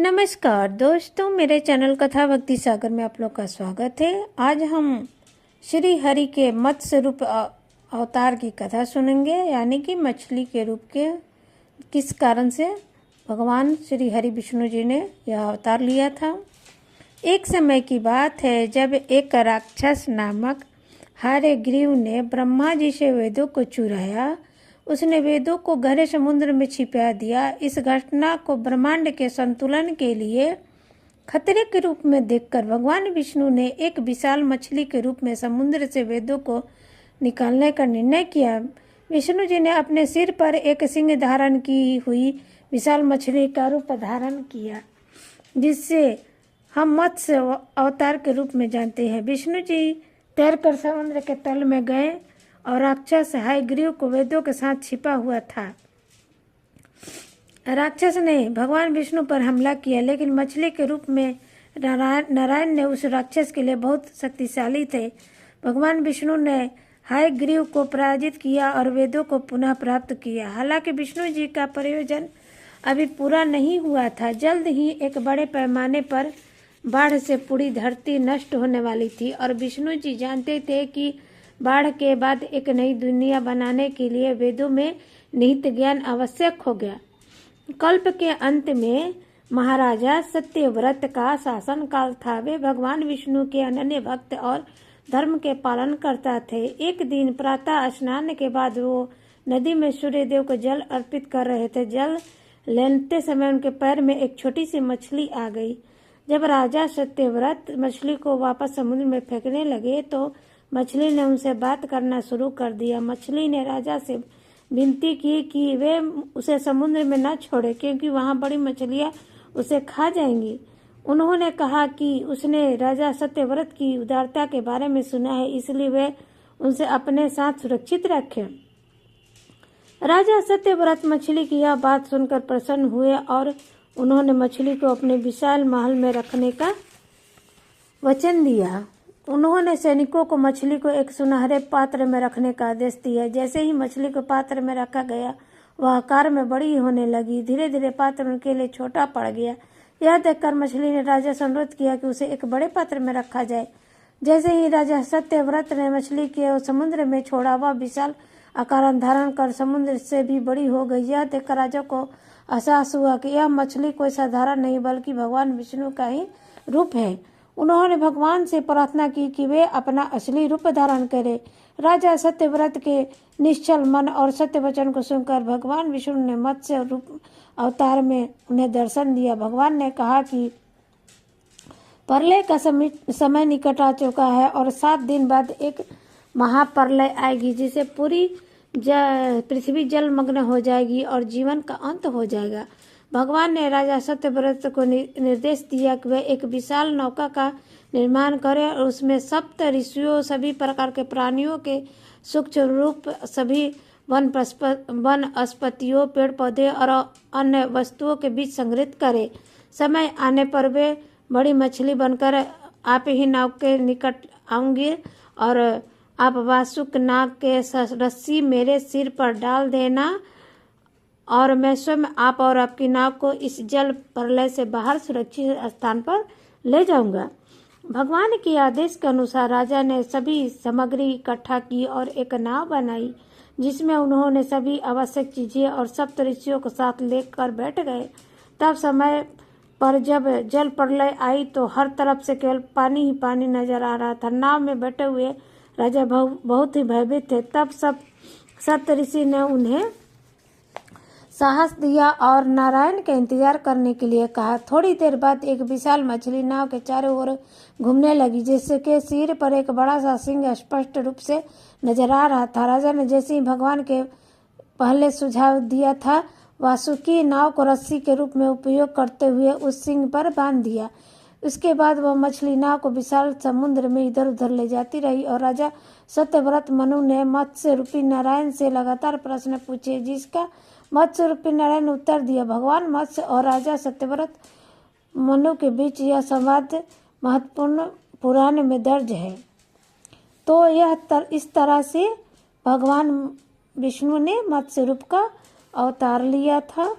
नमस्कार दोस्तों, मेरे चैनल कथा भक्ति सागर में आप लोग का स्वागत है। आज हम श्री हरि के मत्स्य रूप अवतार की कथा सुनेंगे, यानी कि मछली के रूप के किस कारण से भगवान श्री हरि विष्णु जी ने यह अवतार लिया था। एक समय की बात है जब एक राक्षस नामक हयग्रीव ने ब्रह्मा जी से वेदों को चुराया। उसने वेदों को गहरे समुद्र में छिपा दिया। इस घटना को ब्रह्मांड के संतुलन के लिए खतरे के रूप में देखकर भगवान विष्णु ने एक विशाल मछली के रूप में समुद्र से वेदों को निकालने का निर्णय किया। विष्णु जी ने अपने सिर पर एक सिंह धारण की हुई विशाल मछली का रूप धारण किया, जिससे हम मत्स्य अवतार के रूप में जानते हैं। विष्णु जी तैरकर समुद्र के तल में गए और राक्षस हयग्रीव को वेदों के साथ छिपा हुआ था। राक्षस ने भगवान विष्णु पर हमला किया, लेकिन मछली के रूप में नारायण ने उस राक्षस के लिए बहुत शक्तिशाली थे। भगवान विष्णु ने हयग्रीव को पराजित किया और वेदों को पुनः प्राप्त किया। हालांकि विष्णु जी का प्रयोजन अभी पूरा नहीं हुआ था। जल्द ही एक बड़े पैमाने पर बाढ़ से पूरी धरती नष्ट होने वाली थी और विष्णु जी जानते थे कि बाढ़ के बाद एक नई दुनिया बनाने के लिए वेदों में निहित ज्ञान आवश्यक हो गया। कल्प के अंत में महाराजा सत्यव्रत का शासन काल था। वे भगवान विष्णु के अनन्य भक्त और धर्म के पालन करता थे। एक दिन प्रातः स्नान के बाद वो नदी में सूर्य देव को जल अर्पित कर रहे थे। जल लेते समय उनके पैर में एक छोटी सी मछली आ गई। जब राजा सत्यव्रत मछली को वापस समुद्र में फेंकने लगे तो मछली ने उनसे बात करना शुरू कर दिया। मछली ने राजा से विनती की कि वे उसे समुद्र में न छोड़े, क्योंकि वहां बड़ी मछलियां उसे खा जाएंगी। उन्होंने कहा कि उसने राजा सत्यव्रत की उदारता के बारे में सुना है, इसलिए वे उनसे अपने साथ सुरक्षित रखे। राजा सत्यव्रत मछली की यह बात सुनकर प्रसन्न हुए और उन्होंने मछली को अपने विशाल महल में रखने का वचन दिया। उन्होंने सैनिकों को मछली को एक सुनहरे पात्र में रखने का आदेश दिया। जैसे ही मछली को पात्र में रखा गया, वह आकार में बड़ी होने लगी। धीरे धीरे पात्र उनके लिए छोटा पड़ गया। यह देखकर मछली ने राजा से अनुरोध किया कि उसे एक बड़े पात्र में रखा जाए। जैसे ही राजा सत्यव्रत ने मछली को समुद्र में छोड़ा, वह विशाल आकार धारण कर समुद्र से भी बड़ी हो गई। यह देखकर राजा को एहसास हुआ कि यह मछली कोई साधारण नहीं बल्कि भगवान विष्णु का ही रूप है। उन्होंने भगवान से प्रार्थना की कि वे अपना असली रूप धारण करें। राजा सत्यव्रत के निश्चल मन और सत्य वचन को सुनकर भगवान विष्णु ने मत्स्य रूप अवतार में उन्हें दर्शन दिया। भगवान ने कहा कि प्रलय का समय निकट आ चुका है और 7 दिन बाद एक महाप्रलय आएगी, जिससे पूरी पृथ्वी जलमग्न हो जाएगी और जीवन का अंत हो जाएगा। भगवान ने राजा सत्यव्रत को निर्देश दिया कि वे एक विशाल नौका का निर्माण करें और उसमें सप्त ऋषियों, सभी प्रकार के प्राणियों के सूक्ष्म रूप, सभी वनस्पतियों, पेड़ पौधे और अन्य वस्तुओं के बीच संग्रहित करें। समय आने पर वे बड़ी मछली बनकर आप ही नाव के निकट आऊंगी और आप वासुक नाग के रस्सी मेरे सिर पर डाल देना और मैं स्वयं आप और आपकी नाव को इस जल प्रलय से बाहर सुरक्षित स्थान पर ले जाऊंगा। भगवान के आदेश के अनुसार राजा ने सभी सामग्री इकट्ठा की और एक नाव बनाई, जिसमें उन्होंने सभी आवश्यक चीजें और सप्त ऋषियों को साथ लेकर बैठ गए। तब समय पर जब जल प्रलय आई तो हर तरफ से केवल पानी ही पानी नजर आ रहा था। नाव में बैठे हुए राजा बहुत ही भयभीत थे। तब सप्त ऋषि ने उन्हें साहस दिया और नारायण का इंतजार करने के लिए कहा। थोड़ी देर बाद एक विशाल मछली नाव के चारों ओर घूमने लगी, जिसके सिर पर एक बड़ा सा सिंह स्पष्ट रूप से नजर आ रहा था। राजा ने जैसे ही भगवान के पहले सुझाव दिया था, वासुकी नाव को रस्सी के रूप में उपयोग करते हुए उस सिंह पर बांध दिया। उसके बाद वह मछली नाव को विशाल समुद्र में इधर उधर ले जाती रही और राजा सत्यव्रत मनु ने मत्स्य रूपी नारायण से लगातार प्रश्न पूछे, जिसका मत्स्य रूपी नारायण ने उत्तर दिया। भगवान मत्स्य और राजा सत्यव्रत मनु के बीच यह संवाद महत्वपूर्ण पुराण में दर्ज है। तो इस तरह से भगवान विष्णु ने मत्स्य रूप का अवतार लिया था।